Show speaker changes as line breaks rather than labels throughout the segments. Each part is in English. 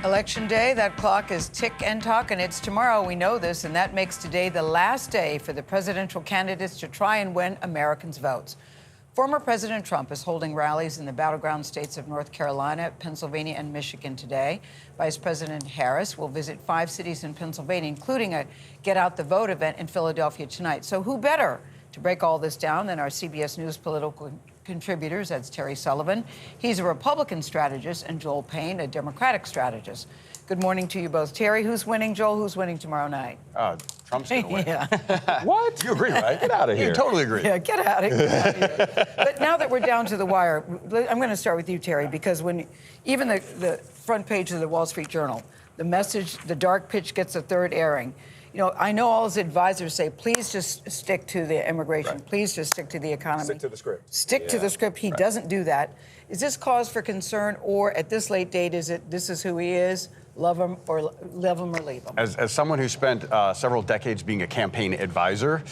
Election day, that clock is tick and tock, and it's tomorrow. We know this, and that makes today the last day for the presidential candidates to try and win Americans' votes. Former President Trump is holding rallies in the battleground states of North Carolina, Pennsylvania, and Michigan today. Vice President Harris will visit 5 cities in Pennsylvania, including a Get Out the Vote event in Philadelphia tonight. So who better to break all this down than our CBS News political contributors? That's Terry Sullivan. He's a Republican strategist, and Joel Payne, a Democratic strategist. Good morning to you both. Terry, who's winning? Joel, who's winning tomorrow night?
Trump's going to win.
Yeah.
What? You agree, right? Get out of here. You totally agree.
Yeah, get out of here. But now that we're down to the wire, I'm going to start with you, Terry, because when even the front page of the Wall Street Journal, the message, the dark pitch gets a third airing. You know, I know all his advisors say, please just stick to the immigration. Right. Please just stick to the economy.
Stick to the script.
Stick to the script. He doesn't do that. Is this cause for concern, or at this late date, is it this is who he is? Love him or leave him.
As someone who spent several decades being a campaign advisor,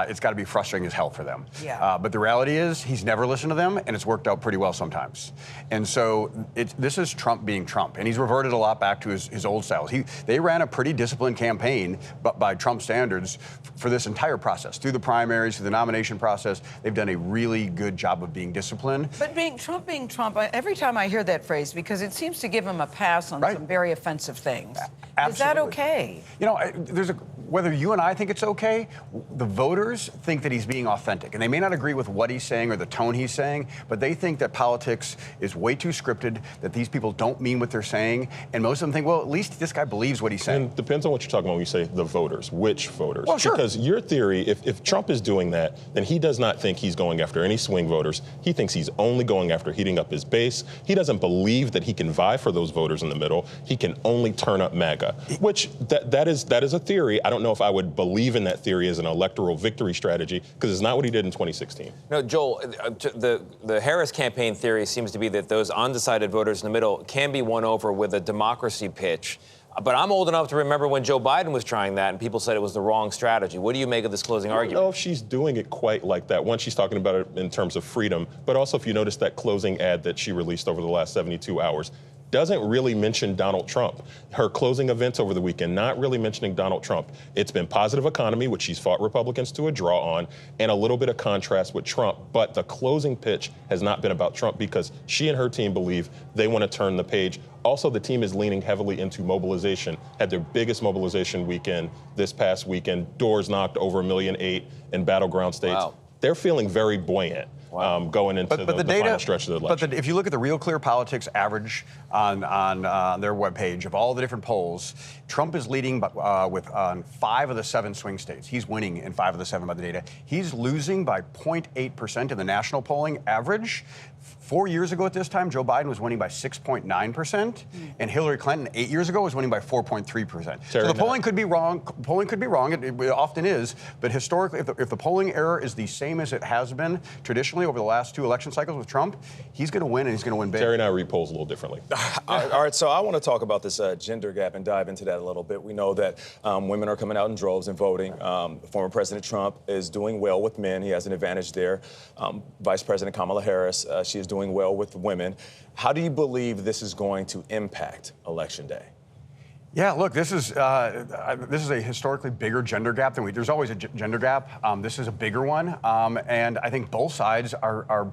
it's got to be frustrating as hell for them.
Yeah.
But the reality is he's never listened to them, and it's worked out pretty well sometimes. And so this is Trump being Trump, and he's reverted a lot back to his old styles. They ran a pretty disciplined campaign, but by Trump standards, for this entire process, through the primaries, through the nomination process. They've done a really good job of being disciplined.
But being Trump, every time I hear that phrase, because it seems to give him a pass on some very offensive things.
Absolutely.
Is that okay?
You know, whether you and I think it's okay, the voters think that he's being authentic. And they may not agree with what he's saying or the tone he's saying, but they think that politics is way too scripted, that these people don't mean what they're saying. And most of them think, well, at least this guy believes what he's saying.
And it depends on what you're talking about when you say the voters. Which voters?
Well, sure.
Because your theory, if Trump is doing that, then he does not think he's going after any swing voters. He thinks he's only going after heating up his base. He doesn't believe that he can vie for those voters in the middle. He can only turn up MAGA, which that is a theory. I don't know if I would believe in that theory as an electoral victory strategy, because it's not what he did in 2016.
No, Joel, the Harris campaign theory seems to be that those undecided voters in the middle can be won over with a democracy pitch. But I'm old enough to remember when Joe Biden was trying that and people said it was the wrong strategy. What do you make of this closing argument?
I don't know if she's doing it quite like that. One, she's talking about it in terms of freedom, but also if you notice that closing ad that she released over the last 72 hours, doesn't really mention Donald Trump. Her closing events over the weekend, not really mentioning Donald Trump. It's been positive economy, which she's fought Republicans to a draw on, and a little bit of contrast with Trump. But the closing pitch has not been about Trump because she and her team believe they want to turn the page. Also, the team is leaning heavily into mobilization. Had their biggest mobilization weekend this past weekend. Doors knocked over 1.8 million in battleground states.
Wow.
They're feeling very buoyant.
Wow.
Going into the
data,
final stretch of the election.
But if you look at the Real Clear Politics average on their webpage of all the different polls, Trump is leading on 5 of the 7 swing states. He's winning in 5 of the 7 by the data. He's losing by 0.8% in the national polling average. 4 years ago at this time, Joe Biden was winning by 6.9%, and Hillary Clinton 8 years ago was winning by 4.3%. So the polling could be wrong. Polling could be wrong. It often is. But historically, if the polling error is the same as it has been traditionally over the last 2 election cycles with Trump, he's going to win, and he's going to win big.
Terry and I read polls a little differently.
All right, so I want to talk about this gender gap and dive into that a little bit. We know that women are coming out in droves and voting. Former President Trump is doing well with men. He has an advantage there. Vice President Kamala Harris, she is doing well with women. How do you believe this is going to impact Election Day?
Yeah, look, this is a historically bigger gender gap than there's always a gender gap. This is a bigger one, and I think both sides are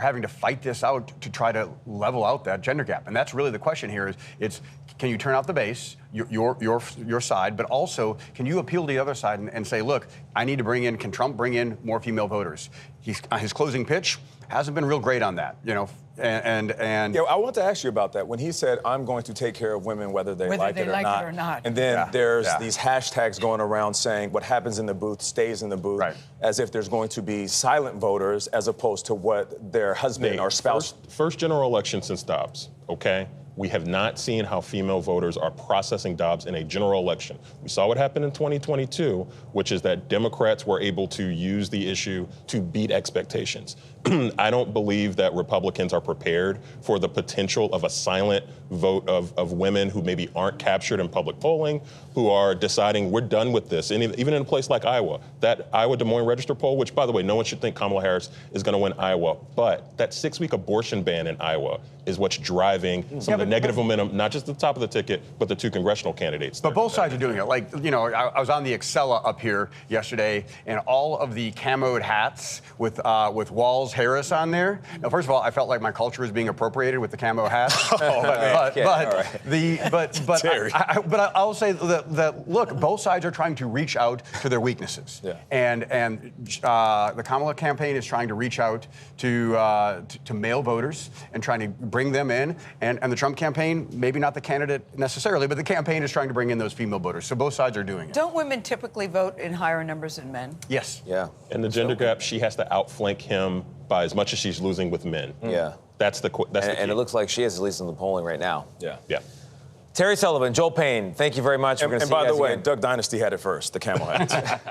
having to fight this out to try to level out that gender gap. And that's really the question here: it's can you turn out the base, your side, but also can you appeal to the other side and say, look, I need to can Trump bring in more female voters? His closing pitch hasn't been real great on that, you know. And
yeah, I want to ask you about that. When he said, I'm going to take care of women whether they like it or not. And then there's these hashtags going around saying what happens in the booth stays in the booth, as if there's going to be silent voters as opposed to what their husband or spouse.
First general election since Dobbs, okay? We have not seen how female voters are processing Dobbs in a general election. We saw what happened in 2022, which is that Democrats were able to use the issue to beat expectations. I don't believe that Republicans are prepared for the potential of a silent vote of women who maybe aren't captured in public polling, who are deciding we're done with this. And even in a place like Iowa, that Iowa Des Moines Register poll, which, by the way, no one should think Kamala Harris is going to win Iowa, but that 6-week abortion ban in Iowa is what's driving some of the negative momentum, not just at the top of the ticket, but the two congressional candidates.
But both sides are doing it. Like, you know, I was on the Excella up here yesterday, and all of the camoed hats with Walls Harris on there. Now, first of all, I felt like my culture was being appropriated with the camo hat. But I'll say that look, both sides are trying to reach out to their weaknesses.
Yeah.
And the Kamala campaign is trying to reach out to male voters and trying to bring them in. And the Trump campaign, maybe not the candidate necessarily, but the campaign is trying to bring in those female voters. So both sides are doing it.
Don't women typically vote in higher numbers than men?
Yes.
Yeah.
And the gender gap, she has to outflank him by as much as she's losing with men.
Yeah.
That's the key.
And it looks like she is, at least in the polling right now.
Yeah.
Yeah.
Terry Sullivan, Joel Payne, thank you very much.
And by the way, Duck Dynasty had it first, the camel hat.